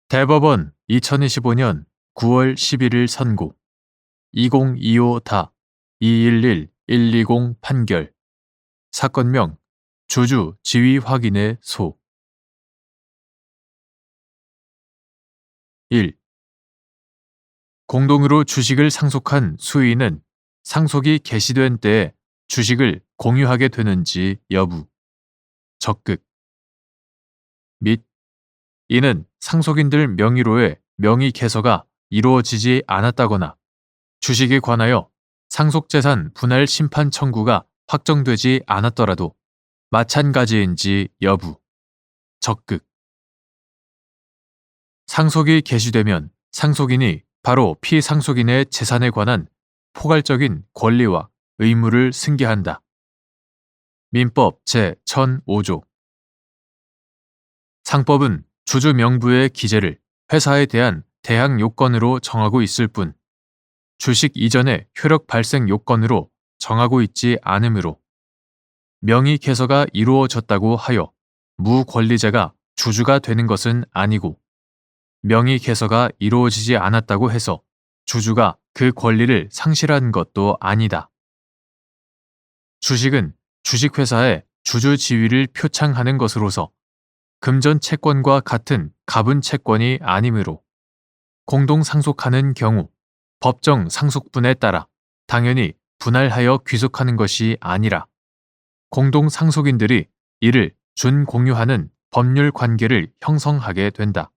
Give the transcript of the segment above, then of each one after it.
대법원 2025년 9월 11일 선고 2025-211-120 판결 사건명 주주 지위 확인의 소 1. 공동으로 주식을 상속한 수의는 상속이 개시된 때에 주식을 공유하게 되는지 여부, 적극 및 이는 상속인들 명의로의 명의 개서가 이루어지지 않았다거나 주식에 관하여 상속재산 분할 심판 청구가 확정되지 않았더라도 마찬가지인지 여부, 적극 상속이 개시되면 상속인이 바로 피상속인의 재산에 관한 포괄적인 권리와 의무를 승계한다. 민법 제1005조 상법은 주주 명부의 기재를 회사에 대한 대항 요건으로 정하고 있을 뿐 주식 이전의 효력 발생 요건으로 정하고 있지 않으므로 명의 개서가 이루어졌다고 하여 무권리자가 주주가 되는 것은 아니고 명의 개서가 이루어지지 않았다고 해서 주주가 그 권리를 상실한 것도 아니다. 주식은 주식회사의 주주 지위를 표창하는 것으로서 금전 채권과 같은 가분 채권이 아니므로 공동 상속하는 경우 법정 상속분에 따라 당연히 분할하여 귀속하는 것이 아니라 공동 상속인들이 이를 준공유하는 법률 관계를 형성하게 된다.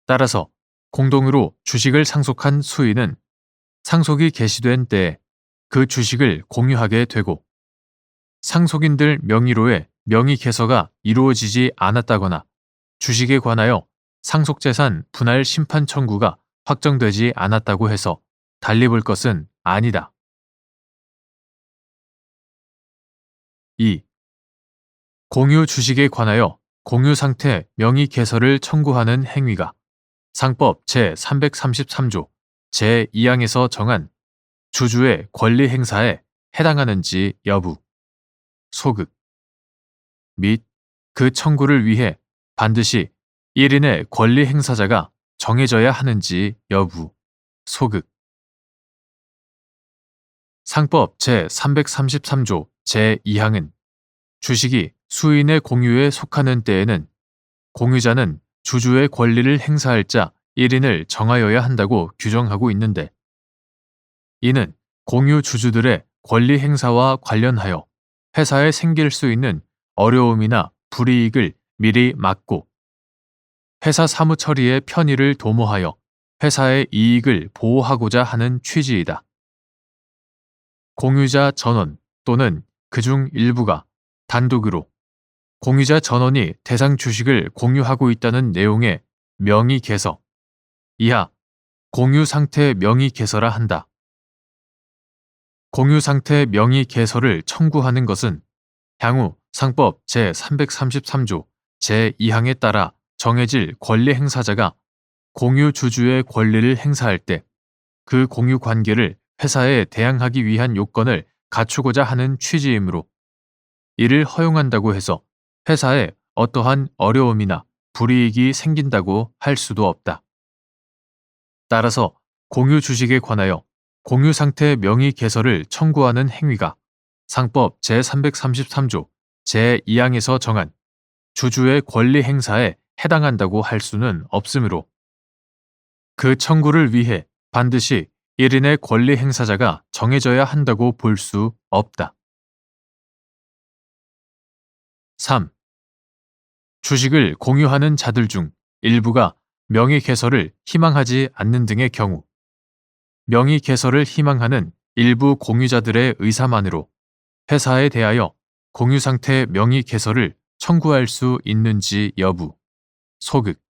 따라서 공동으로 주식을 상속한 수의는 상속이 개시된 때에 그 주식을 공유하게 되고 상속인들 명의로의 명의 개서가 이루어지지 않았다거나 주식에 관하여 상속재산 분할 심판 청구가 확정되지 않았다고 해서 달리 볼 것은 아니다. 2. 공유 주식에 관하여 공유상태 명의 개서를 청구하는 행위가 상법 제333조 제2항에서 정한 주주의 권리 행사에 해당하는지 여부, 소극 및 그 청구를 위해 반드시 1인의 권리 행사자가 정해져야 하는지 여부, 소극 상법 제333조 제2항은 주식이 수인의 공유에 속하는 때에는 공유자는 주주의 권리를 행사할 자 1인을 정하여야 한다고 규정하고 있는데 이는 공유 주주들의 권리 행사와 관련하여 회사에 생길 수 있는 어려움이나 불이익을 미리 막고 회사 사무 처리의 편의를 도모하여 회사의 이익을 보호하고자 하는 취지이다. 공유자 전원 또는 그중 일부가 단독으로 공유자 전원이 대상 주식을 공유하고 있다는 내용의 명의 개서, 이하 공유 상태 명의 개서라 한다. 공유 상태 명의 개서를 청구하는 것은 향후 상법 제333조 제2항에 따라 정해질 권리 행사자가 공유 주주의 권리를 행사할 때 그 공유 관계를 회사에 대항하기 위한 요건을 갖추고자 하는 취지이므로 이를 허용한다고 해서 회사에 어떠한 어려움이나 불이익이 생긴다고 할 수도 없다. 따라서 공유 주식에 관하여 공유 상태 명의 개서를 청구하는 행위가 상법 제333조 제2항에서 정한 주주의 권리 행사에 해당한다고 할 수는 없으므로 그 청구를 위해 반드시 1인의 권리 행사자가 정해져야 한다고 볼 수 없다. 3. 주식을 공유하는 자들 중 일부가 명의 개서를 희망하지 않는 등의 경우 명의 개서를 희망하는 일부 공유자들의 의사만으로 회사에 대하여 공유 상태 명의 개서를 청구할 수 있는지 여부, 소극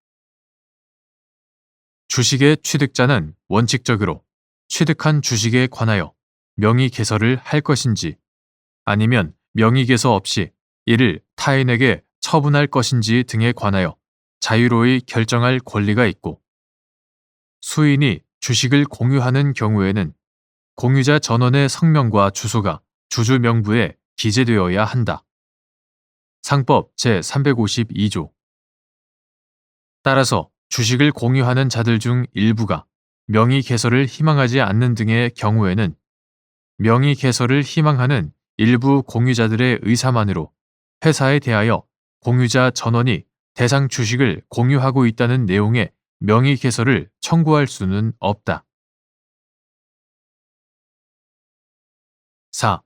주식의 취득자는 원칙적으로 취득한 주식에 관하여 명의 개서를 할 것인지 아니면 명의 개서 없이 이를 타인에게 처분할 것인지 등에 관하여 자유로이 결정할 권리가 있고 수인이 주식을 공유하는 경우에는 공유자 전원의 성명과 주소가 주주 명부에 기재되어야 한다. 상법 제352조 따라서 주식을 공유하는 자들 중 일부가 명의 개설을 희망하지 않는 등의 경우에는 명의 개설을 희망하는 일부 공유자들의 의사만으로 회사에 대하여 공유자 전원이 대상 주식을 공유하고 있다는 내용의 명의 개설을 청구할 수는 없다. 4.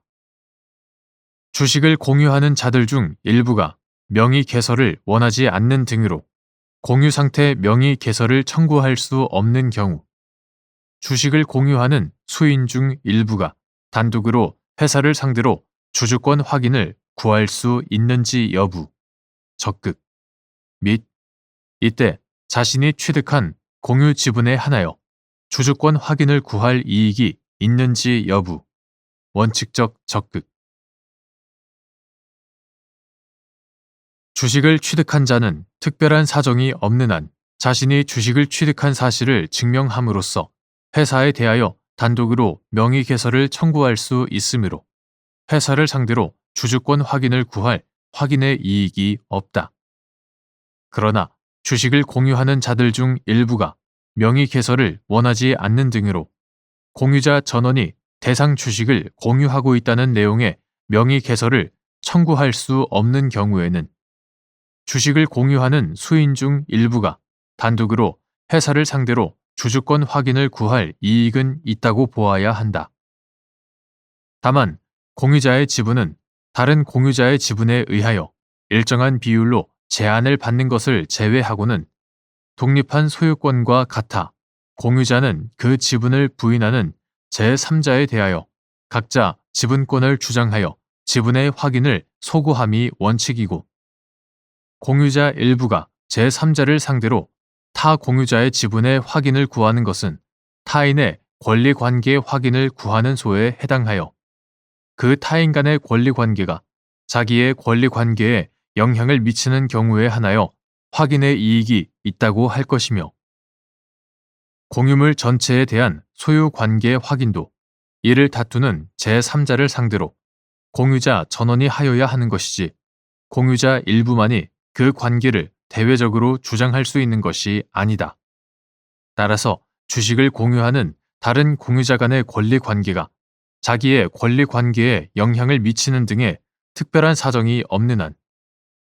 주식을 공유하는 자들 중 일부가 명의 개설을 원하지 않는 등으로 공유 상태 명의 개설을 청구할 수 없는 경우, 주식을 공유하는 수인 중 일부가 단독으로 회사를 상대로 주주권 확인을 구할 수 있는지 여부, 적극 및 이때 자신이 취득한 공유 지분에 한하여 주주권 확인을 구할 이익이 있는지 여부, 원칙적 적극. 주식을 취득한 자는 특별한 사정이 없는 한 자신이 주식을 취득한 사실을 증명함으로써 회사에 대하여 단독으로 명의 개설을 청구할 수 있으므로 회사를 상대로 주주권 확인을 구할 확인의 이익이 없다. 그러나 주식을 공유하는 자들 중 일부가 명의 개설을 원하지 않는 등으로 공유자 전원이 대상 주식을 공유하고 있다는 내용의 명의 개설을 청구할 수 없는 경우에는 주식을 공유하는 수인 중 일부가 단독으로 회사를 상대로 주주권 확인을 구할 이익은 있다고 보아야 한다. 다만 공유자의 지분은 다른 공유자의 지분에 의하여 일정한 비율로 제한을 받는 것을 제외하고는 독립한 소유권과 같아 공유자는 그 지분을 부인하는 제3자에 대하여 각자 지분권을 주장하여 지분의 확인을 소구함이 원칙이고, 공유자 일부가 제3자를 상대로 타 공유자의 지분의 확인을 구하는 것은 타인의 권리관계 확인을 구하는 소에 해당하여 그 타인 간의 권리관계가 자기의 권리관계에 영향을 미치는 경우에 한하여 확인의 이익이 있다고 할 것이며, 공유물 전체에 대한 소유관계 확인도 이를 다투는 제3자를 상대로 공유자 전원이 하여야 하는 것이지 공유자 일부만이 그 관계를 대외적으로 주장할 수 있는 것이 아니다. 따라서 주식을 공유하는 다른 공유자 간의 권리 관계가 자기의 권리 관계에 영향을 미치는 등의 특별한 사정이 없는 한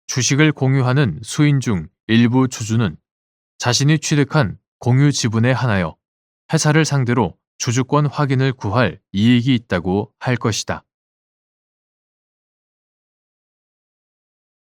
주식을 공유하는 수인 중 일부 주주는 자신이 취득한 공유 지분에 한하여 회사를 상대로 주주권 확인을 구할 이익이 있다고 할 것이다.